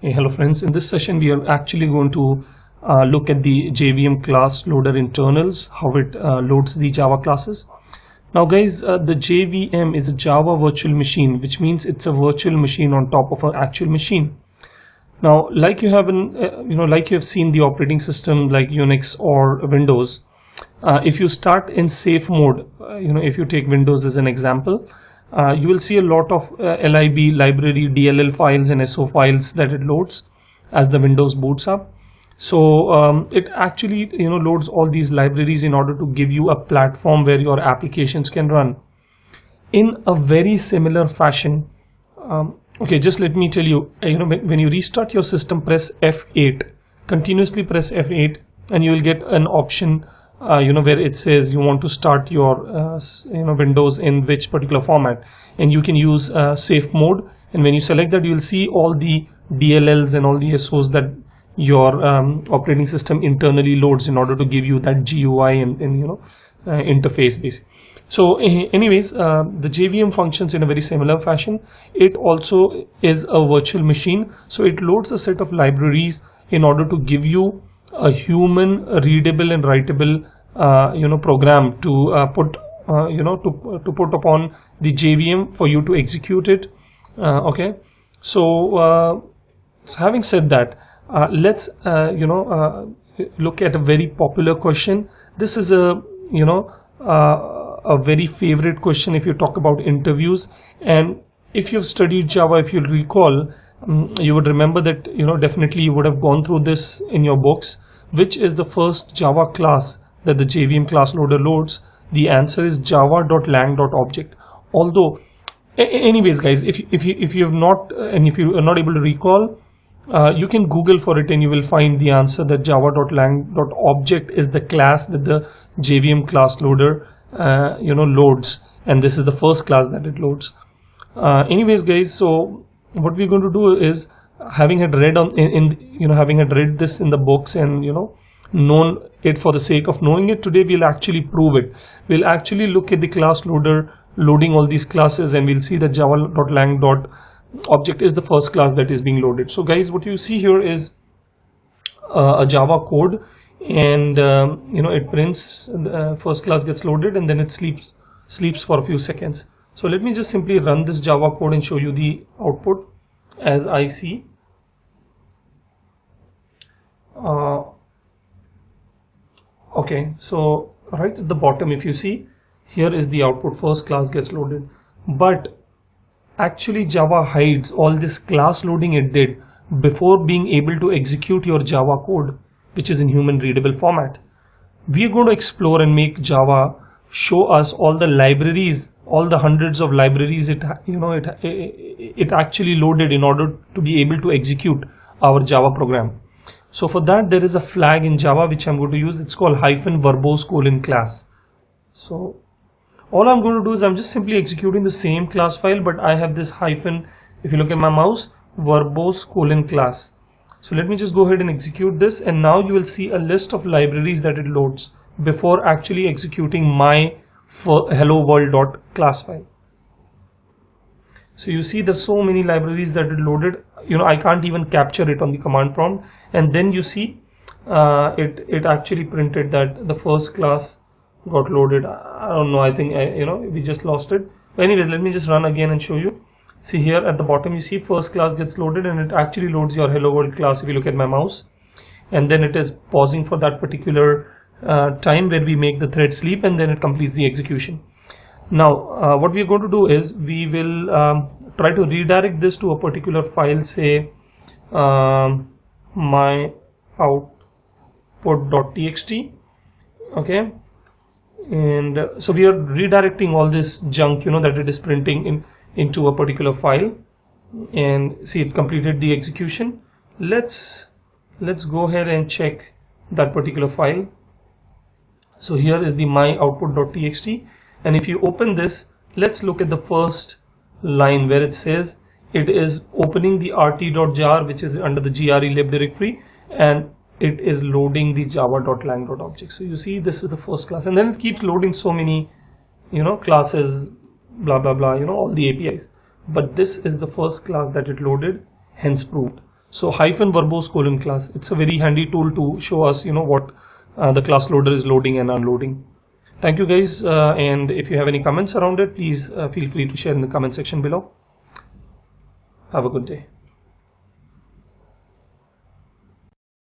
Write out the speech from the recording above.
Hey, hello friends. In this session we are actually going to look at the JVM class loader internals, how it loads the Java classes. Now guys, the JVM is a Java virtual machine, which means it's a virtual machine on top of an actual machine. Now, like you have like you have seen the operating system like Unix or Windows, if you start in safe mode, if you take Windows as an example, you will see a lot of lib, library, DLL files and SO files that it loads as the Windows boots up. So it actually loads all these libraries in order to give you a platform where your applications can run in a very similar fashion. Okay, just let me tell you, when you restart your system, press F8, continuously press F8, and you will get an option where it says you want to start your Windows in which particular format, and you can use safe mode. And when you select that, you will see all the DLLs and all the SOs that your operating system internally loads in order to give you that GUI and interface basically. So anyways, the JVM functions in a very similar fashion. It also is a virtual machine, so it loads a set of libraries in order to give you a human readable and writable program to put to put upon the JVM for you to execute it. Okay, so having said that, let's look at a very popular question. This is a very favorite question if you talk about interviews, and if you've studied Java, if you'll recall, you would remember that definitely you would have gone through this in your books. Which is the first Java class that the JVM class loader loads? The answer is java.lang.object. Although anyways guys, if you have not and if you are not able to recall, you can Google for it and you will find the answer that java.lang.object is the class that the JVM class loader loads, and this is the first class that it loads. Anyways guys, so what we're going to do is, having had read having had read this in the books and known it for the sake of knowing it, today we'll actually prove it. We'll actually look at the class loader loading all these classes, and we'll see that java.lang.object is the first class that is being loaded. So guys, what you see here is a Java code, and it prints, first class gets loaded, and then it sleeps for a few seconds. So let me just simply run this Java code and show you the output as I see. Okay, so right at the bottom, if you see, here is the output, first class gets loaded, but actually Java hides all this class loading it did before being able to execute your Java code, which is in human readable format. We are going to explore and make Java show us all the libraries, all the hundreds of libraries it actually loaded in order to be able to execute our Java program. So for that, there is a flag in Java which I'm going to use. It's called -verbose:class. So all I'm going to do is I'm just simply executing the same class file, but I have this hyphen, if you look at my mouse, verbose:class. So let me just go ahead and execute this, and now you will see a list of libraries that it loads before actually executing my hello world.class file. So you see there's so many libraries that it loaded, I can't even capture it on the command prompt, and then you see it actually printed that the first class got loaded. I don't know, I think we just lost it. But anyways, let me just run again and show you. See here at the bottom, you see first class gets loaded, and it actually loads your hello world class if you look at my mouse, and then it is pausing for that particular time where we make the thread sleep, and then it completes the execution. Now what we are going to do is we will try to redirect this to a particular file, say my output.txt. okay, and so we are redirecting all this junk that it is printing into a particular file, and see it completed the execution. Let's go ahead and check that particular file. So here is the my output.txt, and if you open this, let's look at the first line where it says it is opening the rt.jar, which is under the GRE lib directory, and it is loading the java.lang.object. So you see this is the first class, and then it keeps loading so many classes, blah blah blah, all the APIs, but this is the first class that it loaded, hence proved. So hyphen verbose colon class, it's a very handy tool to show us, what the class loader is loading and unloading. Thank you guys, and if you have any comments around it, please feel free to share in the comment section below. Have a good day.